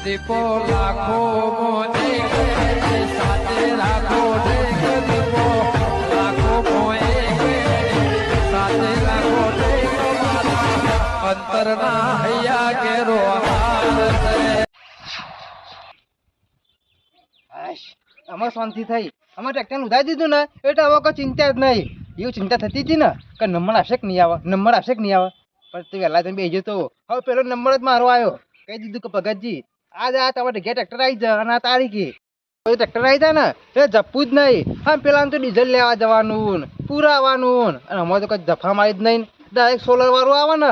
દીપો લાખો મોને સાથે રાખો દીપો લાખો મોએ સાથે રાખો અંતરના હૈયા કેરો અમારે શાંતિ થઈ અમારે ટ્રેક્ટર ઉધારી દીધું ને એટલે હવે કોઈ ચિંતા જ નહીં એવું ચિંતા થતી હતી ને કે નંબર આવશે કે નહીં આવે નંબર આવશે કે નહીં આવે પણ તું વહેલા તમે બેસજો તો હવે પેલો નંબર જ મારો આવ્યો કહી દીધું કે ભગતજી આજ આ તમારે ઘેર ટ્રેક્ટર આવી જાય અને આ તારીખે ટ્રેક્ટર આવી જાય ને એટલે જપવું જ નહીં હા પેલા તો ડીઝલ લેવા જવાનું પુરાવાનું અને અમારે તો કંઈ જફા મારી જ નહીં ડાયરેક્ટ સોલર વાળું આવે ને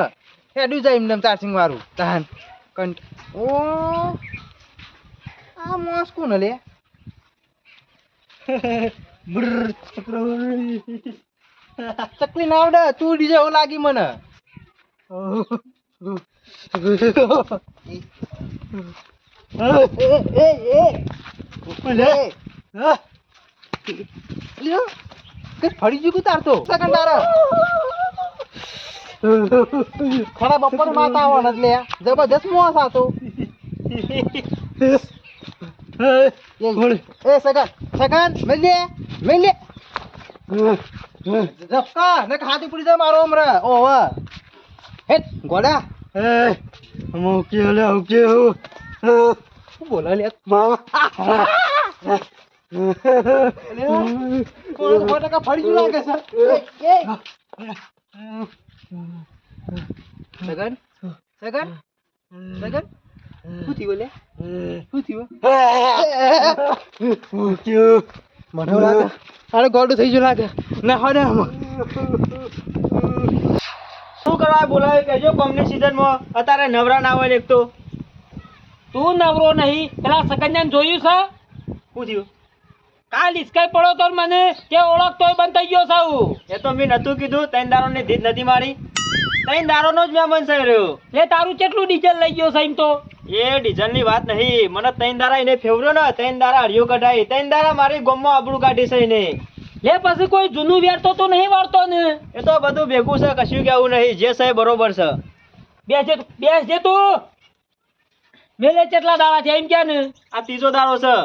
હેડ્યું જાય એમને ચાર્જિંગ વાળું તાન કંટ ઓ આ મોસ કોણ લે ચકલી ના આવડે તું ડીજે એવું લાગી મને ફરી ગયું તાર તો ખરા બપોર માતા આવવાના એટલે જબરદસ્ત મોસ આવતો એ સગન સગન મેલ લે જપકા ને ખાતી પડી જાય મારો હમણાં ઓવા હેટ ગોડા મૂકી લે મૂકી શું બોલા લે મામા ફરી ગયું લાગે છે સગન સગન સગન શું થયું લે શું થયું મને લાગે અરે ગોડું થઈ ગયું લાગે ના હોય ને શું કરવા બોલાવે કેજો કોમની સીઝનમાં અત્યારે નવરા ના હોય એક તો તું નવરો નહીં પેલા સકન્યાને જોયું છે શું થયું કાલ ઈસકાઈ પડો તો મને કે ઓળખતોય બંધ થઈ ગયો સાવ એ તો મેં નતું કીધું ત્રણ દારો ની ધીત નથી મારી ત્રણ દારો નો જ મેં મન થઈ રહ્યો લે તારું કેટલું ડીઝલ લઈ ગયો સાઈમ તો એ ડીઝલ ની વાત નહીં મને ત્રણ દારા એને ફેવર્યો ને ત્રણ દારા હરિયો કઢાઈ ત્રણ દારા મારી ગોમમાં આબરૂ કાઢી છે એને લે પછી કોઈ જૂનું વેરતો તો નહીં વાળતો ને એ તો બધું ભેગું છે કશું કેવું નહીં જે છે બરોબર છે બેસ જે તું મેલે કેટલા દાડા છે એમ કે ને આ ત્રીજો દારો છે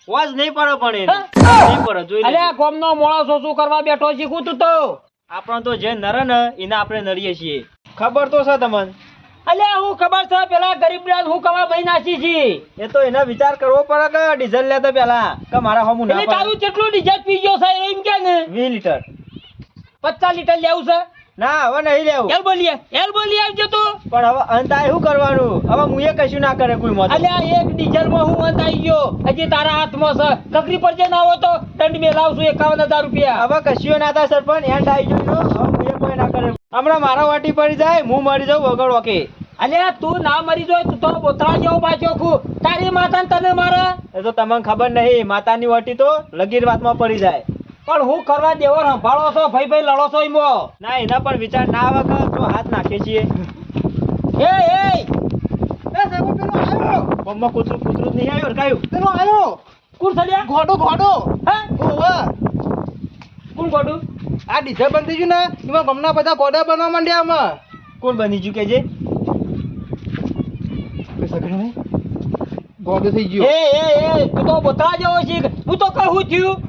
વાજ નહીં પડે પણ એને નહીં પડે જોઈ અલે આ ગોમનો મોળો શું કરવા બેઠો શીખું તું તો આપણો તો જે નરે ને એને આપણે નરીએ છીએ ખબર તો છે તમને અલે હું ખબર છે પેલા ગરીબ ને હું કવા ભાઈ નાસી છી એ તો એનો વિચાર કરવો પડે કે ડીઝલ લેતો પેલા કે મારા હમું ના એટલે તારું કેટલું ડીઝલ પી ગયો છે એમ કે ને 20 લીટર 50 લીટર લેવું છે ના હવે નહીં લેવું એલ બોલી આવજો તું પણ હવે અંત આ શું કરવાનું હવે મુએ કશું ના કરે કોઈ મત અલે આ એક ડીઝલ માં હું અંત આવી ગયો હજી તારા હાથમાં છે કકરી પર જે ના હોય તો દંડ મે લાવશું 51,000 રૂપિયા હવે કશું ના થાય સરપંચ એન્ડ આવી ગયો હવે મુએ કોઈ ના કરે હમણાં મારા વાટી પડી જાય હું મરી જાઉં વગર ઓકે અલે તું ના મરી જોય તું તો બોતરા જેવો પાછો ખુ તારી માતા ને તને મારે એ તો તમને ખબર નહીં માતાની વાટી તો લગીર વાતમાં પડી જાય પણ હું કરવા દેવો સંભાળો છો ભાઈ લડો છો ઈમો ના એના પણ વિચાર ના આવે કે જો હાથ નાખીએ છીએ એ પેલો આવ્યો બોમ્બમાં કૂતરું જ નહીં આવ્યો કયું પેલો આવ્યો કોણ થયા ગોડો હા ઓવા કોણ ગોડું આ ડીઝલ બંધ થઈ ગયું ને એમાં ગમના બધા ગોડા બનવા માંડ્યા આમાં કોણ બની ગયું કે જે ગોડો થઈ ગયો એ તું તો બોતરા જેવો છે હું તો કહું થયું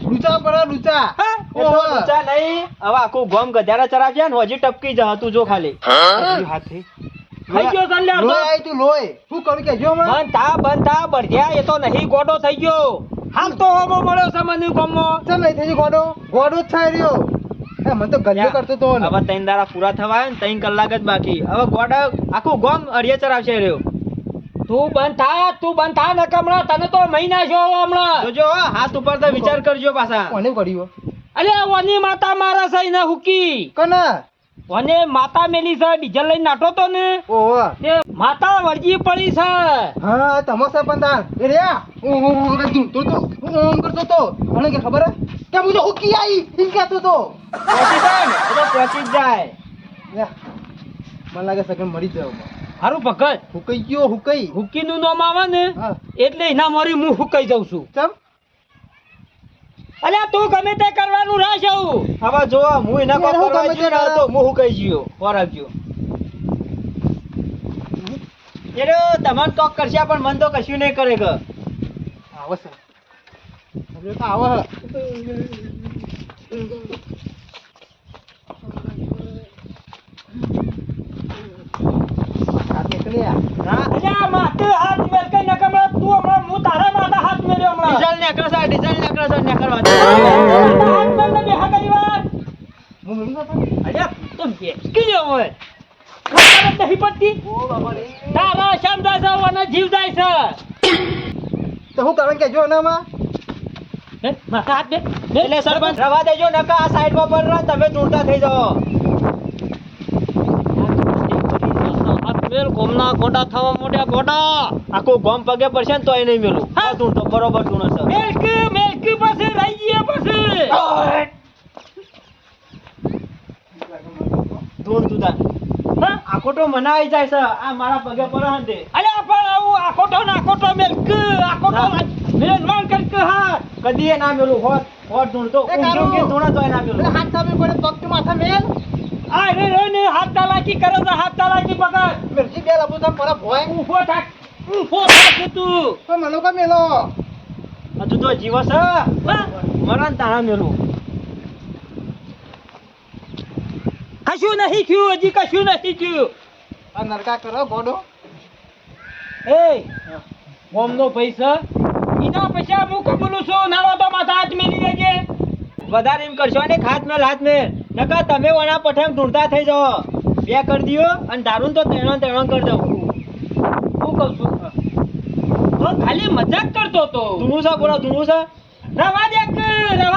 લૂચા પડે લૂચા એ તો ઊંચા નહીં હવે આખું ગોમ ગધારા ચરાવશે ને હજી ટપકી જા તું જો ખાલી હાથે થઈ ગયો કલ્યાણ લોહી આવી તું લોહી શું કરું કે જો હમણાં બંધ થા બળ્યા એ તો નહીં ગોડો થઈ ગયો હાલ તો હોમો મળ્યો છે મને ગમો ચમ નહીં થઈ ગયો ગોડો જ થાય રહ્યો એ મને તો ગલ્લો કરતો તો ને હવે 3 દાડા પૂરા થવા ને 3 કલાક જ બાકી હવે ગોડા આખું ગોમ અડિયા ચરાવશે રહ્યો તું બંધ થા ને કમળા તને તો મહિના છો હમણાં જોજો હાથ ઉપર તો વિચાર કરજો પાછા કોને કર્યું અરે ઓની માતા મારા છે ને હુકી કના ઓને માતા મેલી છે ડીઝલ લઈને નાઠો તો ને ઓહો તે માતા વળજી પડી છે હા તમાસા પણ તાર એ રે તો ઓમ કરતો તો મને કે ખબર હે કે મુજો હુકી આઈ ઇન કહેતો તો પહોંચી જાય ને એ તો પહોંચી જ જાય મને લાગે સગન મરી જાવ હારું ભગત હુકાઈ ગયો હુકી નું નામ આવે ને હા એટલે એના મારી હું હુકાઈ જાઉં છું ચમ અલ્યા તું ગમે તે કરવાનું રાહ છે હવે જો હું એના કોલ કરવા ગયો ને તો હું કહી ગયો ખોરાક ગયો એટલે તમારે કોક કરશે પણ મન તો કશું નહીં કરે કે આવો છે હવે તો આવો હે. હાથ નીકળી આ. હા અલ્યા માથે હાથ મેલ કઈ ન કમળા તું હમણાં હું તારા માથે હાથ મેલ્યો હમણાં ડીઝલ ને કરવા હાથ મેલ ને બેહા કરી વાર હું મેલું છું પણ. અલ્યા તું બેસકી જો હોય ખબર જ નહીં પડતી તારા શામ જાય છે અને જીવ જાય છે તો હું કારણ કે જો એનામાં હે, માથે હાથ બે એટલે સરપંચ રવા દેજો નકા આ સાઈડમાં પર રહો તમે દૂરતા થઈ જાઓ હાથ મેલ કોમના ગોડા થવા મોટા ગોડા આખું ગોમ પગે પડશે ને તોય નહીં મેલું હા. ધૂણતો બરોબર ધૂણો છે મેલ્ક પાસે રહી ગયા પછી ધૂણ તું તાર હા આખો તો મનાઈ જાય છે આ મારા પગે પડે ને તે અલ્યા પણ આવું આખોટો મેલ્ક આખોટો હા. મેલવાન કરક હા કદી એ ના મેલું હોત ધૂણતો એ કારો. ઊંધું કે ધૂણો તોય ના એટલે મેલું હાથ સામે પડે પગ તો માથા મેલ આ રે ને હાથ તાલાકી કરે છે હાથ તાલાકી પકડ મિર્ચી બે લાબુ તો પર ભોય ઊભો થાક તું તો મને કો મેલો હજુ તો જીવો છે હા? મરણ તાણા મેલું કશું નહીં થયું હજી કશું નથી થયું આ નરકા કરો ગોડો એ બોમનો પૈસા એના પૈસા હું કબૂલું છું નાવા તો માથા હાથ મેલી દેજે વધારે એમ કરશો ને હાથ મેલ નકા તમે ઓના પઠામ ધૂણતા થઈ જાઓ બે કરી દિયો અને દારૂ તો તેણો કરી દઉં હું કહું છું તો ખાલી મજાક કરતો તો ધૂણું છે બોલો ધૂણું છે રવા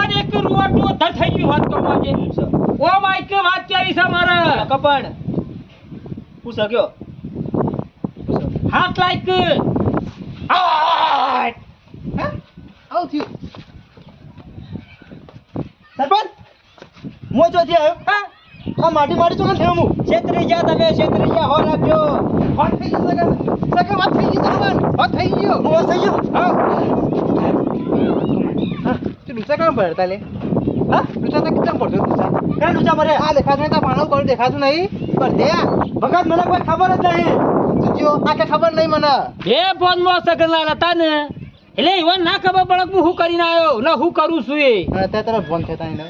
દે એક રૂવાટું અધર થઈ ગયું વાત કરવા જે ઓ માઈક વાત કેવી છે મારે કપડ હું સક્યો હાથ લાઈક હે આવ થયું સરપંચ મો ચોથી આવ્યો હા આ માટી તો નથી હું છેતરી ગયા તમે છેતરી ગયા હો રાખજો વાત થઈ ગઈ સગન સગન વાત થઈ ગઈ સગન વાત થઈ ગયો હું થઈ ગયો હા તું દુસરા કામ ભરતા લે હા દુસરા તો કેમ પડતો દુસરા કઈ ઊંચા મરે આ દેખાતું નહીં તો પાણો કોણ દેખાતું નહીં પર દે ભગત મને કોઈ ખબર જ નહીં જો આ કે ખબર નહીં મને બે ફોન માં સગનલાલ હતા ને એટલે ઈવન ના ખબર પડે કે હું શું કરીને આવ્યો ને હું કરું છું એ અત્યારે તારા ફોન થતા એને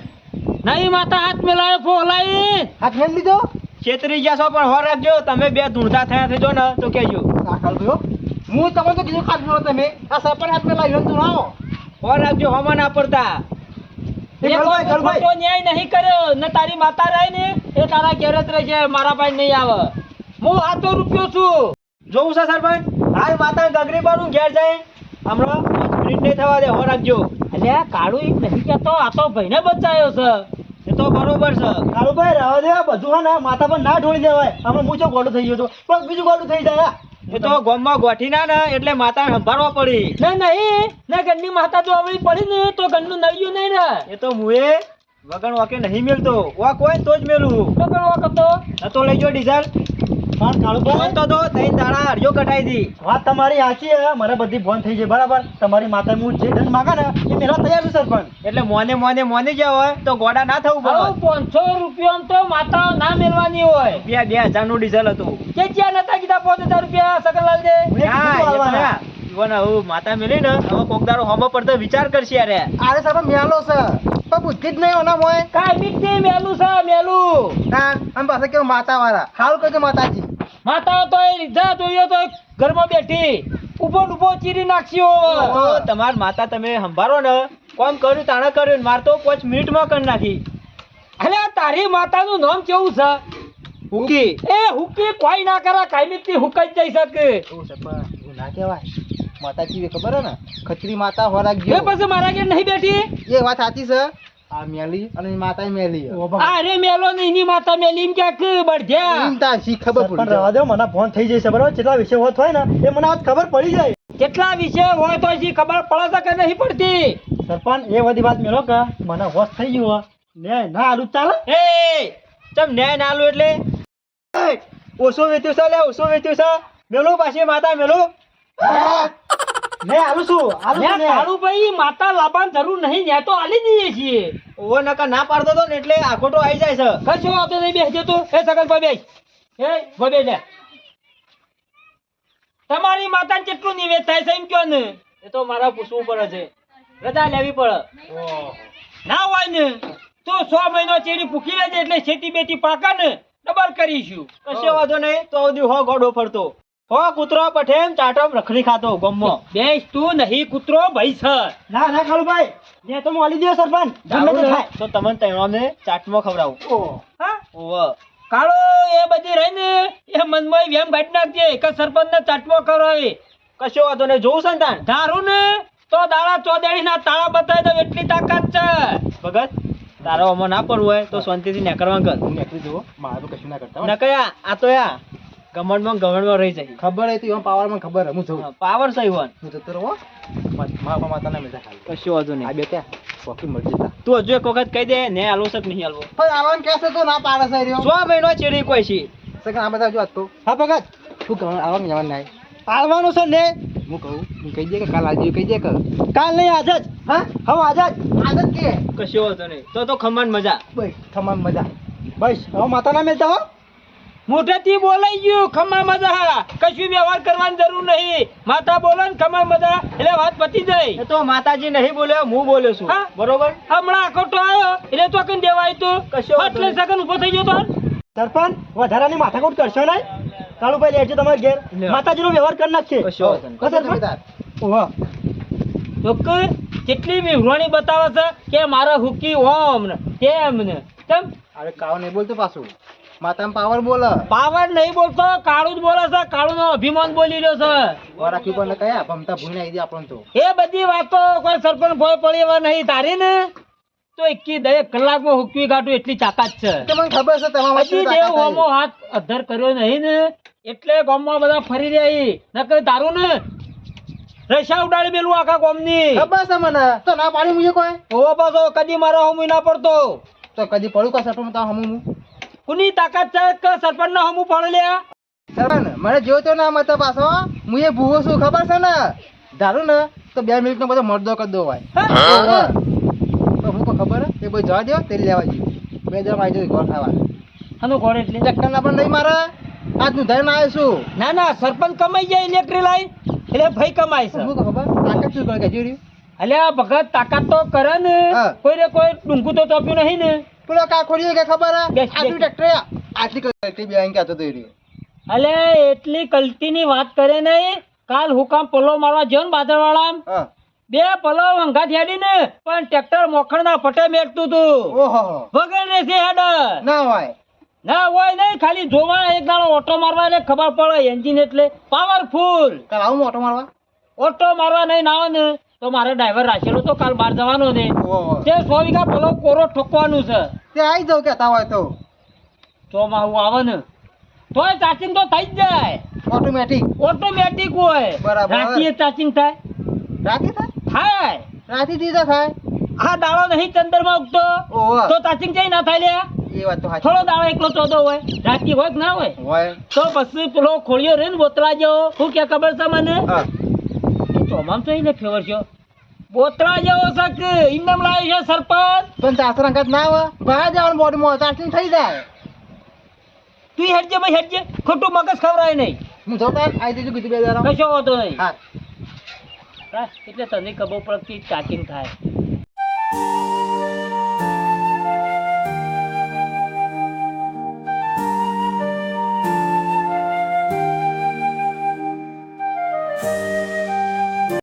નહીં માતા હાથ મેલાયો ફોલાઈ હાથ મેલ લીધો છેતરી ગયા છો પણ હો રાખજો તમે બે ધૂણતા થયા થઈ જો ને તો કહેજો આ કાલ ગયો હું તમને તો કીધું ખાત મેળો તમે આ સરપંચ હાથ મેલાયો તું આવો હો રાખજો હોમાં ના પડતા એ કોઈ ખોટો ન્યાય નહીં કર્યો ને તારી માતા રહી ને એ તારા ઘેર જ રહેશે મારા પાસે નહીં આવે હું હાથો રૂપિયો છું જોવું છે સરપંચ હાલ માતા ગગરી પર ઘેર જાય હમણાં 5 મિનિટ નહીં થવા દે હો રાખજો અલ્યા કાળું એક નહીં કહેતો આ તો ભાઈને બચાયો છે એ તો બરોબર છે કાળુભાઈ રહેવા દે બધું હા ને માથા પર ના ઢોળી દેવાય આમાં મૂછો ગોળો થઈ ગયો તો પણ બીજું ગોળું થઈ જાય એ તો ગોમમાં ગોઠી ના ને એટલે માતા સંભાળવા પડી નહીં ને ગંડી માતા જો આવડી પડી ને તો ગંડનું નળિયું નહીં રહે એ તો મુએ વગણ વાકે નહીં મેલતો વા કોઈ તો જ મેલું તો કરવા કરતો નતો લઈ જો ડીઝલ પણ કાળુભાઈ તો તઈ દાડા હરિયો કટાઈ દી વાત તમારી સાચી છે મારે બધી ભોન થઈ જાય બરાબર તમારી માતા હું જે દંડ માંગે ને એ મેળવા તૈયાર છું સરપંચ એટલે મોને ગયા હોય તો ગોડા ના થવું આવું પડે 500 રૂપિયા તો માતા ના મેળવાની હોય 2000 નું ડીઝલ હતું કે જ્યાં નતા કીધા 5000 રૂપિયા સગનલાલ દે મેં કીધું આલવાના. ઈવન હવે માતા મેલી ને હવે કોકદારો હોમો પડતો વિચાર કરશે યાર આરે સરપંચ મેલો છે પણ બુદ્ધિ જ નહીં હોના મોય કાઈ બીક મેલું છે મેલું હા આમ પાસે કેવું માતા વાળા હાલ કરજો માતાજી માતા તો એ લીધા જોઈએ તો ઘરમાં બેઠી ઉભો ચીરી નાખ્યો તો તમાર માતા તમે સંભાળો ને કોમ કર્યું તાણા કર્યું માર તો 5 મિનિટમાં કરી નાખી અલે તારી માતાનું નામ કેવું છે હુકી એ હુકી કોઈ ના કરે કાયમી હુકાઈ જઈ શકે એવું સરપંચ એવું ના કહેવાય માતાજી ખબર હે ને ખચરી માતા હો એ રાખજો પછી મારા ઘેર નહીં બેઠી એ વાત સાચી છે આ મેલી અને માતા મેલી અરે મેલો ને એની માતા મેલી એમ ક્યાંક બળધ્યા એમ તા શી ખબર સરપંચ પડી રહેવા દો મને ફોન થઈ જશે બરાબર કેટલા વિષય હોત હોય ને એ મને આજ ખબર પડી જાય કેટલા વિષય હોય તો હજી ખબર પડે છે કે નહીં પડતી સરપંચ એ બધી વાત મેળો કે મને હોશ થઈ ગયું હો. ને ના આલુ ચાલે એ તમ ન્યાય ના આલું એટલે એ, ઓછું વેચ્યું છે લે ઓછું વેચ્યું છે મેલું પાછી માતા મેલું ને આલુ શું આલુ લે શું ને? કાળુભાઈ માતા લાવવાની જરૂર નહીં ને તો આલી દઈએ છીએ ઓવો નકા ના પાડતો તો ને એટલે આખોટો આવી જાય છે કશો વાતો નહીં બેસજો તું એ સગનભાઈ બેસ એ ગોબે લે તમારી માતાને કેટલું નિવેદ થાય છે એમ કયો ને? એ તો મારા પૂછવું પડે છે, રજા લેવી પડે. ના હોય ને તો 100 મહિનો ચેડી ભૂખી રહેજે એટલે ખેતી બેટી પાકા ને ડબલ કરીશું. કશો વાંધો નહીં, તો આવડી હો ગોડો ફરતો, હો કૂતરો પઠેમ ચાટો રખડી ખાતો ગમો. બેસ તું નહીં કૂતરો ભાઈ છે. ના ના કાળુભાઈ ને તો મોલી દે સરપંચ ગમે તે થાય. તો તમને તૈણોને ચાટમાં ખવડાવું. હા ઓવે. કાળો એ બધી રહી ને એ મનમાં વેમ ગાડી નાખજે કે સરપંચ ને ચાટવો કરો એ. કશો વાંધો નહીં, જોવું છે ને તાણ? ધારું ને તો દાડા ચોદેડી ના તાળા બતાવી દઉં એટલી તાકાત છે. ભગત તારો આમાં ના પડવું હોય તો શાંતિથી નેકરવા કર. નીકળી જુઓ મારું કશું ના કરતા હો. ન કયા આ તો યા ગમણમાં રહી જાય. ખબર હતી એમાં પાવર માં ખબર હું જઉં પાવર સહી હોય. હું જતો રહો મારા માતા ના મજા ખાલી કશો વાંધો આ નહીં. બે ત્યાં શોખી મરજી તા તું હજુ એક વખત કહી દે ને હાલવો છે કે નહીં હાલવો. પણ આવવાનું કહેશે તો ના પાડે છે રહ્યો 100 મહિનો ચેડી કોઈ છે. સગન આ બધા જો આજ તો હા ભગત શું કહું આવવાનું જવાનું નહીં પાડવાનું છે ને હું કહું હું કહી દે કે કાલ આજે કહી દે કે કાલ નહીં આજ જ. હા હવે આજ જ આદત કે કશો વાંધો નહીં, તો ખમણ મજા. બસ તમામ મજા બસ હવે માતા ના મેલતા હો. મોઢેથી બોલાઈ ગયું ખમા મજા, કશું વ્યવહાર કરવાની જરૂર નહીં. માતા બોલે ને ખમા મજા એટલે વાત પતી જાય. એ તો માતાજી નહીં બોલ્યો, હું બોલ્યો છું. હા? બરોબર. હમણાં આખોટો આવ્યો એટલે તો કઈ દેવાય તો કશો વાંધો એટલે નહીં. સગન ઉભો થઈ ગયો તો સરપંચ વધારાની માથાકૂટ કરશો નહીં. કાળુભાઈ લેજો તમારે ઘેર લ્યો. માતાજીનો વ્યવહાર કરી નાખશે. કશો વાંધો નહીં. હો, સરપંચ? ઓહો. તો કે કેટલી વિવરણી બતાવે છે કે મારા હુકી ઓમ ને તેમ ને કેમ અરે કાવ નહીં બોલતો પાછું માતામાં પાવર બોલે પાવર નહીં બોલતો, કાળું જ બોલે છે. કાળું નો અભિમાન બોલી રહ્યો છે. રાખી પણ કયા ભમતા ભૂઈ નાખી દે આપણને તો એ બધી વાતો કોઈ સરપંચ ભોય પડી એવા નહીં. તારી ને તો 21 કલાકમાં હુકવી કાઢું એટલી તાકાત છે. કે મને ખબર છે તમારા હજી દેવ હોમો હાથ અધર કર્યો નહીં ને એટલે ગામમાં બધા ફરી રહ્યા નકર તારું ને રસા ઉડાડી મેલું આખા ગામની. ખબર છે મને તો ના પાડી મુજે કોઈ હોવો પાછો કદી મારા હોમી ના પડતો. તો કદી પડું કા સટો તો હમું કુની તાકાત છે કે સરપંચ ના હમું પડે લ્યા? સરપંચ મને જો તો ના મત પાછો હું એ ભૂવો છું ખબર છે ને ધારું ને તો 2 મિનિટ નો બધો મરદો કરી દો ભાઈ હા? તો હું કોઈ ખબર હે? એ ભાઈ જવા દો તેલ લેવા જઈએ 2 જણ આવી જાય ઘર ખાવા આનું ઘોડે એટલે ચક્કર ના પણ નહીં મારે આજ નું ધન આવ્યો છું ના ના સરપંચ કમાઈ જાય ઇલેક્ટ્રિક લાઈન એટલે ભાઈ કમાય છે. હું ખબર તાકાત શું કરે કે જોરી અલ્યા ભગત તાકાત તો કરે ને હા. કોઈને કોઈ ડુંગું તો ચોપ્યું નહીં ને. પેલો કા ખોડી કે ખબર હે બેસ, આટલું બેસ. ટ્રેક્ટર આટલી કરતી બે આઈ કહેતો તો એ રહ્યો અલ્યા એટલી કલ્ટીની વાત કરે નહીં. કાલ હુકામ પલો મારવા ગયો ને બાદરવાળા હા 2 પલો વંઘા થેડી ને પણ ટ્રેક્ટર મોખણ ના પટે મેકતું તું ઓહો વગર ને છે હેડ ના હોય ના હોય નહીં. ખાલી જોવા એક દાડો ઓટો મારવા એટલે ખબર પડે એન્જિન એટલે પાવરફુલ. કાલ આવું મોટો મારવા ઓટો મારવા નહીં ના આવે ને તો મારે ડ્રાઈવર રાખેલો તો કાલ બહાર જવાનો ને ઓહો તે 100 વીઘા પલો કોરો ઠોકવાનું છે. તે આવી જાવ કેતા હોય તો ચોમાહું આવે ને તોય ચાચિંગ તો થઈ જ જાય. ઓટોમેટિક ઓટોમેટિક હોય. બરાબર. રાતીએ ચાચિંગ થાય રાતે થાય થાય. રાતે દીધા થાય આ દાડો નહીં ચંદ્રમાં ઉગતો ઓહો તો ચાચિંગ જઈ ના થાય લ્યા. એ વાત તો સાચી થોડો દાડો એકલો ચોદો હોય રાતી હોય કે ના હોય હોય તો પછી પેલો ખોળિયો રે ને બોતરા જેવો શું કે ખબર છે મને હા ચોમામ તો એને ફેવર છે બોતરા જેવો છે કે ઇન્દમ લાવ્યો છે સરપંચ. પણ સાસરા અંગત ના હોય બહાર જવાનું બોડીમાં ચાર્જિંગ થઈ જાય તું હેડજે ભાઈ હેડજે ખોટું મગજ ખવડાય નહીં. હું જોતા આવી દેજો કીધું 2 જણા કશો વાંધો નહીં. હા હા, એટલે તને ખબર પડતી ચાચિંગ થાય.